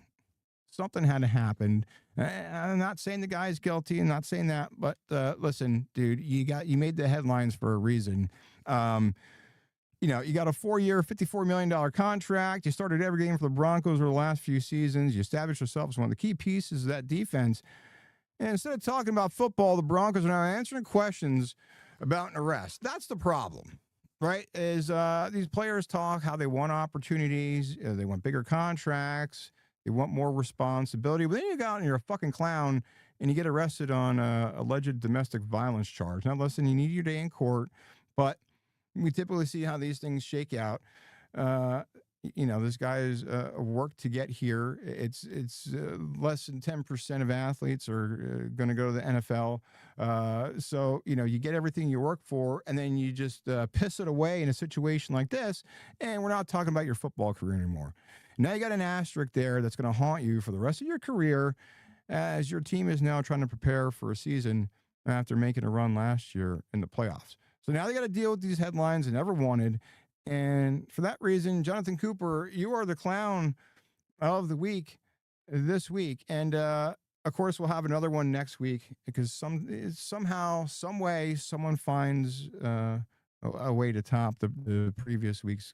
something had to happen. I'm not saying the guy's guilty. I'm not saying that. But listen, dude, you made the headlines for a reason. You know, you got a 4-year, $54 million contract. You started every game for the Broncos over the last few seasons. You established yourself as one of the key pieces of that defense. And instead of talking about football, the Broncos are now answering questions about an arrest. That's the problem, right? Is these players talk how they want opportunities, they want bigger contracts, they want more responsibility, but then you go out and you're a fucking clown and you get arrested on alleged domestic violence charge. Now, listen, you need your day in court, but we typically see how these things shake out. You know, this guy's worked to get here. It's less than 10% of athletes are going to go to the NFL. So, you know, you get everything you work for, and then you just piss it away in a situation like this, and we're not talking about your football career anymore. Now you got an asterisk there that's going to haunt you for the rest of your career as your team is now trying to prepare for a season after making a run last year in the playoffs. So now they got to deal with these headlines they never wanted. And for that reason, Jonathan Cooper, you are the clown of the week this week. And, of course, we'll have another one next week because somehow, some way, someone finds a way to top the previous week's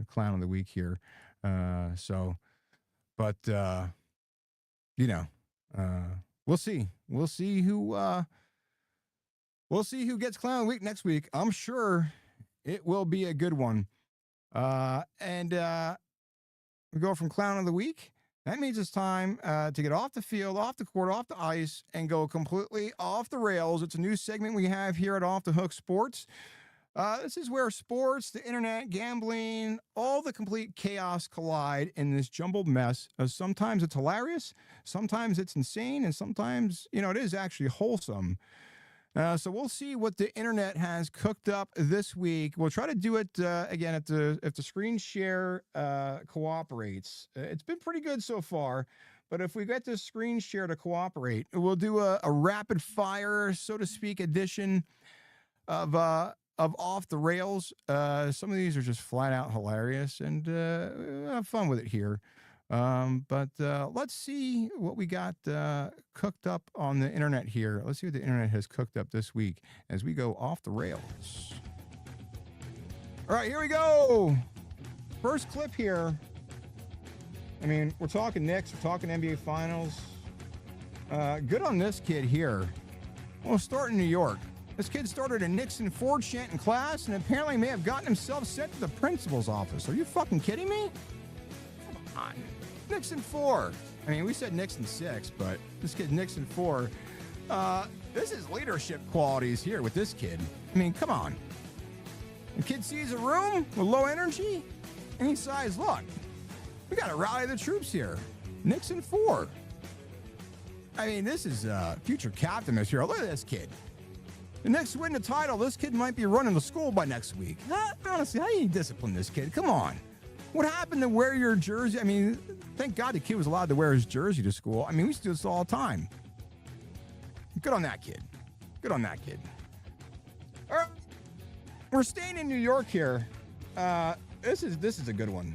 clown of the week here. But you know, we'll see. We'll see who gets clown of the week next week. I'm sure it will be a good one. And we go from clown of the week. That means it's time to get off the field, off the court, off the ice, and go completely off the rails. It's a new segment we have here at Off the Hook Sports. This is where sports, the internet, gambling, all the complete chaos collide in this jumbled mess. Sometimes it's hilarious, sometimes it's insane, and sometimes, you know, it is actually wholesome. So we'll see what the internet has cooked up this week. We'll try to do it again if the screen share cooperates. It's been pretty good so far, but if we get the screen share to cooperate, we'll do a rapid fire, so to speak, edition of Off the Rails. Some of these are just flat out hilarious, and have fun with it here. But let's see what we got cooked up on the internet here. Let's see what the internet has cooked up this week as we go off the rails. All right, here we go. First clip here. I mean, we're talking Knicks, we're talking NBA Finals. Good on this kid here. We'll start in New York. This kid started a Knicks and Ford chant in class and apparently may have gotten himself sent to the principal's office. Are you fucking kidding me? Come on. Knicks and 4. I mean, we said Knicks and 6, but this kid Knicks and 4. This is leadership qualities here with this kid. I mean, come on. The kid sees a room with low energy and he decides, look, we got to rally the troops here. Knicks and 4. I mean, this is future captain this year. Look at this kid. The Knicks win the title. This kid might be running the school by next week. Honestly, how do you discipline this kid? Come on. What happened to wear your jersey? I mean, thank God the kid was allowed to wear his jersey to school. I mean, we used to do this all the time. Good on that kid. Good on that kid. All right. We're staying in New York here. This is a good one.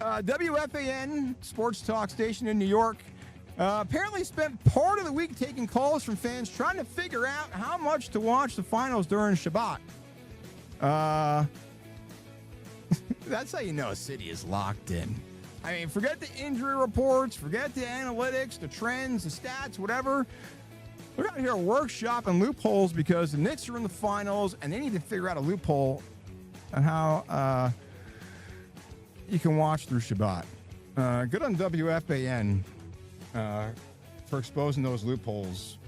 WFAN sports talk station in New York apparently spent part of the week taking calls from fans trying to figure out how much to watch the finals during Shabbat. That's how you know a city is locked in. I mean, forget the injury reports, forget the analytics, the trends, the stats, whatever. We're out here workshopping loopholes because the Knicks are in the finals and they need to figure out a loophole on how you can watch through Shabbat. Good on WFAN for exposing those loopholes.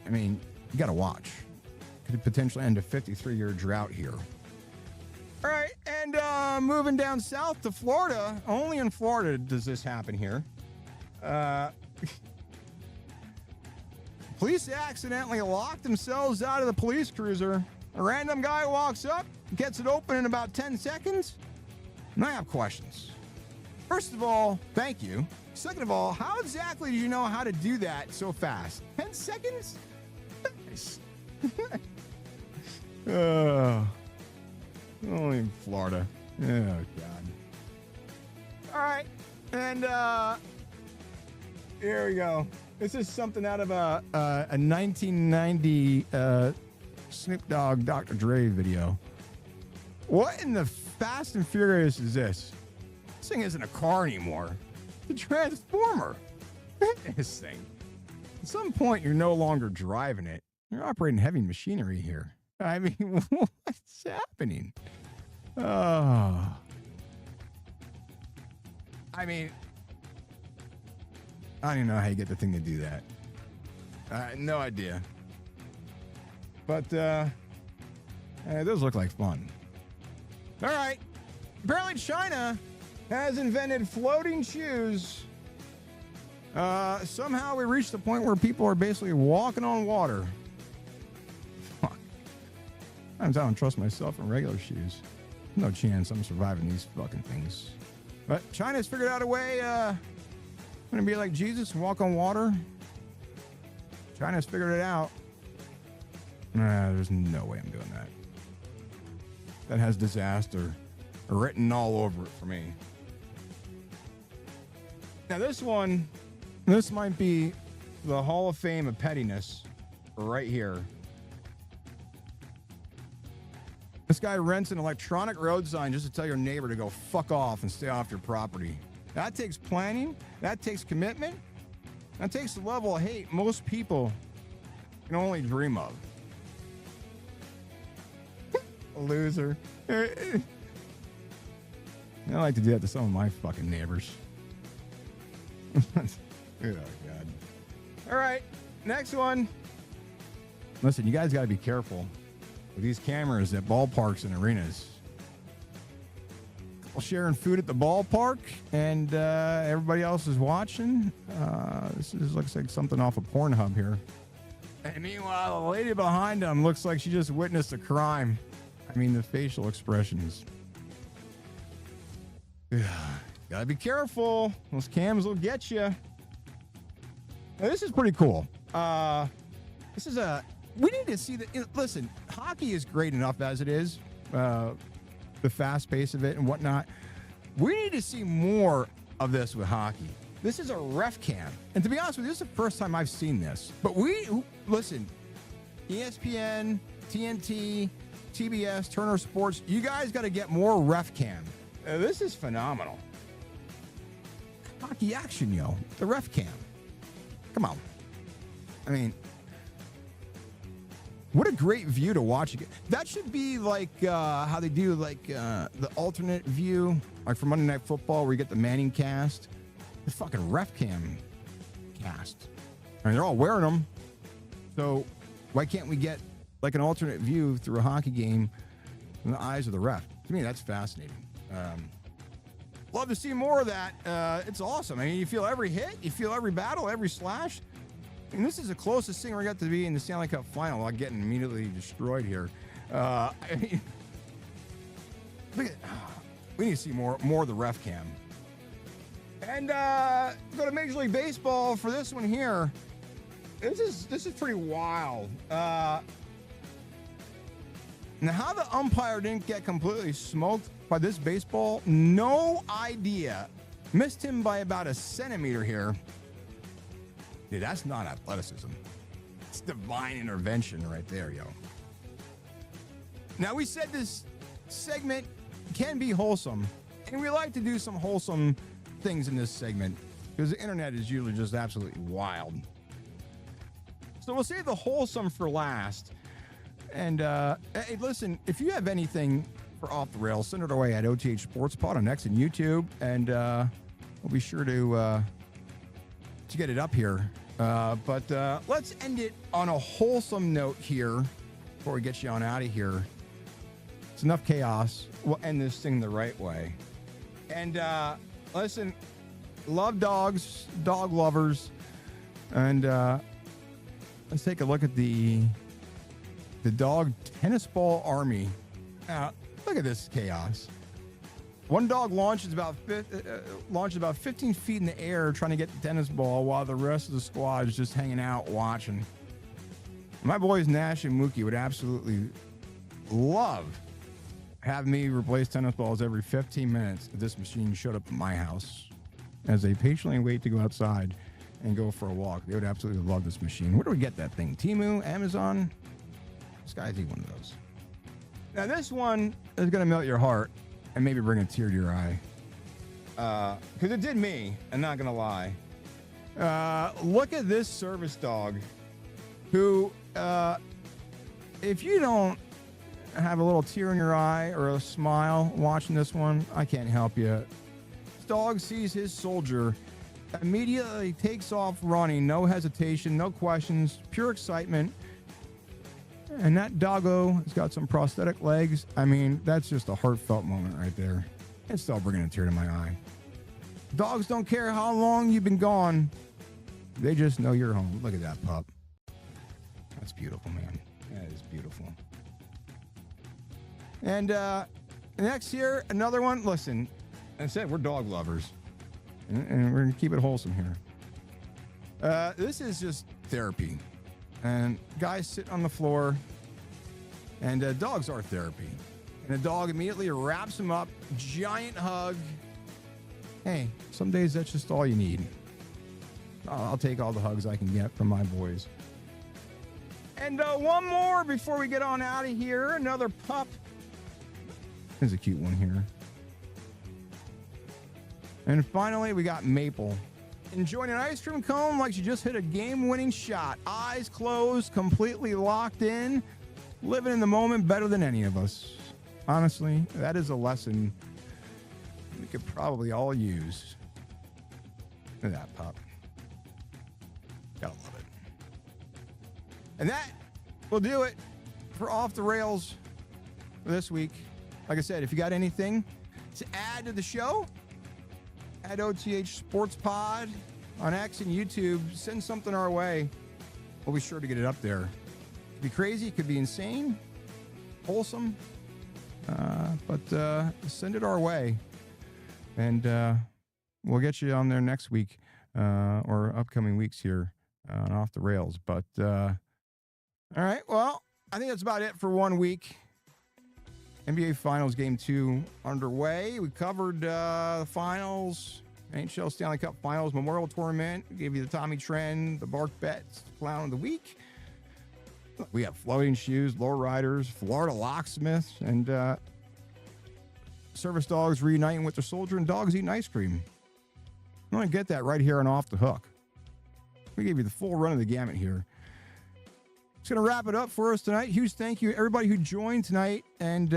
I mean, you got to watch. Could potentially end a 53-year drought here. All right, and moving down south to Florida. Only in Florida does this happen here. Police accidentally locked themselves out of the police cruiser. A random guy walks up, gets it open in about 10 seconds. And I have questions. First of all, thank you. Second of all, how exactly do you know how to do that so fast? 10 seconds? Nice. Only in Florida. Oh, God. All right. And here we go. This is something out of a 1990 Snoop Dogg Dr. Dre video. What in the Fast and Furious is this? This thing isn't a car anymore. It's a transformer. This thing. At some point, you're no longer driving it. You're operating heavy machinery here. I mean, what's happening? Oh. I mean, I don't even know how you get the thing to do that. No idea. But those look like fun. All right. Apparently China has invented floating shoes. Somehow we reached the point where people are basically walking on water. Fuck. Sometimes I don't trust myself in regular shoes. No chance I'm surviving these fucking things. But China's figured out a way, gonna be like Jesus and walk on water. China's figured it out. There's no way I'm doing that. That has disaster written all over it for me. Now this might be the Hall of Fame of pettiness right here. This guy rents an electronic road sign just to tell your neighbor to go fuck off and stay off your property. That takes planning. That takes commitment. That takes the level of hate most people can only dream of. A loser. I like to do that to some of my fucking neighbors. Oh, God. All right, next one. Listen, you guys got to be careful with these cameras at ballparks and arenas. People sharing food at the ballpark, and everybody else is watching. This looks like something off of Pornhub here. And meanwhile, the lady behind him looks like she just witnessed a crime. I mean, the facial expressions. Gotta be careful. Those cams will get you. Now, this is pretty cool. We need to see listen, hockey is great enough as it is. The fast pace of it and whatnot. We need to see more of this with hockey. This is a ref cam. And to be honest with you, this is the first time I've seen this. But listen, ESPN, TNT, TBS, Turner Sports, you guys got to get more ref cam. This is phenomenal. Hockey action, the ref cam. Come on. I mean, what a great view to watch again. That should be like how they do the alternate view, like for Monday Night Football, where you get the Manning cast. The fucking ref cam cast. I mean, they're all wearing them. So why can't we get like an alternate view through a hockey game in the eyes of the ref? To me, that's fascinating. Love to see more of that. It's awesome. I mean, you feel every hit, you feel every battle, every slash. And this is the closest thing we got to be in the Stanley Cup Final while getting immediately destroyed here. I mean, look at, we need to see more of the ref cam. And go to Major League Baseball for this one here. This is pretty wild. Now, how the umpire didn't get completely smoked by this baseball, no idea. Missed him by about a centimeter here. Dude, that's not athleticism. It's divine intervention right there, yo. Now, we said this segment can be wholesome, and we like to do some wholesome things in this segment because the internet is usually just absolutely wild. So we'll save the wholesome for last. And hey, listen, if you have anything for Off the Rails, send it our way at OTH Sports Pod on X and YouTube, and we'll be sure to get it up here. But let's end it on a wholesome note here before we get you on out of here. It's enough chaos. We'll end this thing the right way. And listen, love dogs, dog lovers, and let's take a look at the dog tennis ball army. Look at this chaos. One dog launches about 15 feet in the air trying to get the tennis ball while the rest of the squad is just hanging out watching. My boys Nash and Mookie would absolutely love having me replace tennis balls every 15 minutes if this machine showed up at my house as they patiently wait to go outside and go for a walk. They would absolutely love this machine. Where do we get that thing? Temu? Amazon? This guy's one of those. Now this one is going to melt your heart and maybe bring a tear to your eye. Because it did me, I'm not going to lie. Look at this service dog who, if you don't have a little tear in your eye or a smile watching this one, I can't help you. This dog sees his soldier, immediately takes off running, no hesitation, no questions, pure excitement. And that doggo has got some prosthetic legs. I mean, that's just a heartfelt moment right there. It's still bringing a tear to my eye. Dogs don't care how long you've been gone. They just know you're home. Look at that pup. That's beautiful, man. That is beautiful. And next here, another one. Listen, I said we're dog lovers. And we're going to keep it wholesome here. This is just therapy. And guys sit on the floor, and dogs are therapy. And the dog immediately wraps him up, giant hug. Hey, some days that's just all you need. I'll take all the hugs I can get from my boys. And one more before we get on out of here. Another pup. There's a cute one here. And finally, we got Maple. Enjoying an ice cream cone like she just hit a game-winning shot. Eyes closed, completely locked in. Living in the moment better than any of us. Honestly, that is a lesson we could probably all use. Look at that pup. Gotta love it. And that will do it for Off the Rails for this week. Like I said, if you got anything to add to the show, at OTH Sports Pod on X and YouTube, send something our way. we'll be sure to get it up there. Could be crazy, could be insane, wholesome, but send it our way, and we'll get you on there next week or upcoming weeks here on Off the Rails. But all right, well, I think that's about it for 1 week. NBA Finals Game 2 underway. We covered the finals, NHL Stanley Cup Finals, Memorial Tournament. We gave you the Tommy Trend, the Bark Bets, Clown of the Week. We have floating shoes, lowriders, Florida locksmiths, and service dogs reuniting with their soldier and dogs eating ice cream. You want to get that right here on Off the Hook. We gave you the full run of the gamut here. It's going to wrap it up for us tonight. Huge thank you to everybody who joined tonight and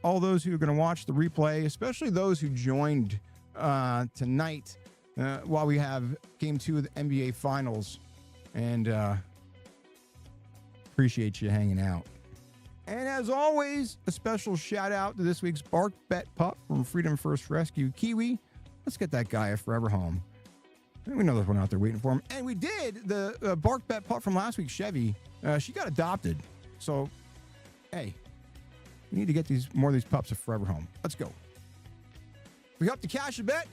all those who are going to watch the replay, especially those who joined tonight while we have Game 2 of the NBA Finals. And appreciate you hanging out. And as always, a special shout out to this week's Bark Bet Pup from Freedom First Rescue, Kiwi. Let's get that guy a forever home. We know there's one out there waiting for him. And we did the Bark Bet Pup from last week, Chevy. She got adopted. So, hey, we need to get more of these pups a forever home. Let's go. We helped you cash a bet,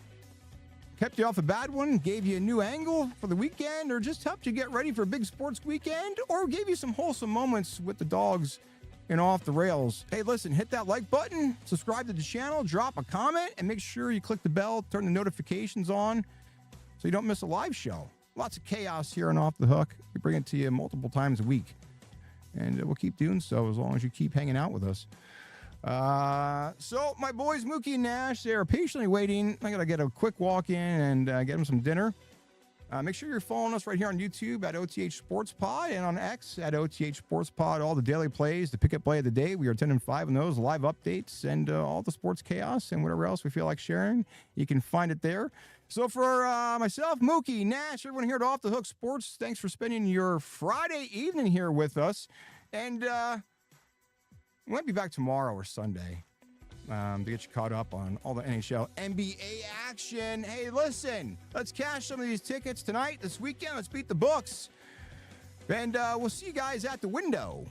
kept you off a bad one, gave you a new angle for the weekend, or just helped you get ready for a big sports weekend, or gave you some wholesome moments with the dogs and Off the Rails. Hey, listen, hit that like button, subscribe to the channel, drop a comment, and make sure you click the bell, turn the notifications on so you don't miss a live show. Lots of chaos here on Off the Hook. We bring it to you multiple times a week. And we'll keep doing so as long as you keep hanging out with us. So my boys, Mookie and Nash, they're patiently waiting. I got to get a quick walk in and get them some dinner. Make sure you're following us right here on YouTube at OTH Sports Pod and on X at OTH Sports Pod. All the daily plays, the pick-up play of the day. We are 10 and 5 in those, live updates, and all the sports chaos and whatever else we feel like sharing. You can find it there. So for myself, Mookie, Nash, everyone here at Off the Hook Sports, thanks for spending your Friday evening here with us. And we might be back tomorrow or Sunday to get you caught up on all the NHL, NBA action. Hey, listen, let's cash some of these tickets tonight, this weekend. Let's beat the books. And we'll see you guys at the window.